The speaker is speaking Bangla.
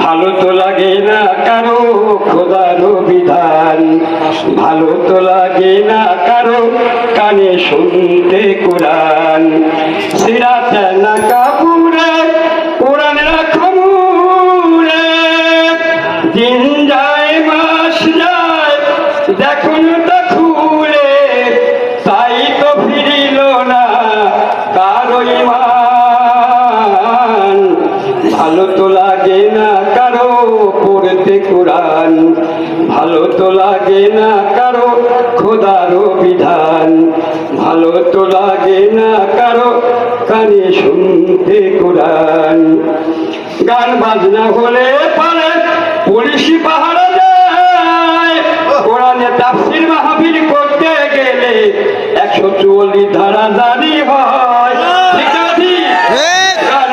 ভালো তো লাগে না কারো খোদার বিধান, ভালো তো লাগে না কারো কানে শুনতে কোরআন। সিরাতে না কাপুরে কোরআন রাখুরে, দিন যায় মাস যায় দেখুন তা খুলে, তাই তো ফিরিল না কারো ঈমান। ভালো তো লাগে না কারো পড়তে কোরআন, ভালো তো লাগে না কারো খোদার বিধান, ভালো তো লাগে না কারো কানে শুনতে কোরআন। গান বাজনা হলে পারে পুলিশ পাহারা যায়, কোরআনে তাফসীর মাহফিল করতে গেলে 144 ধারা জারি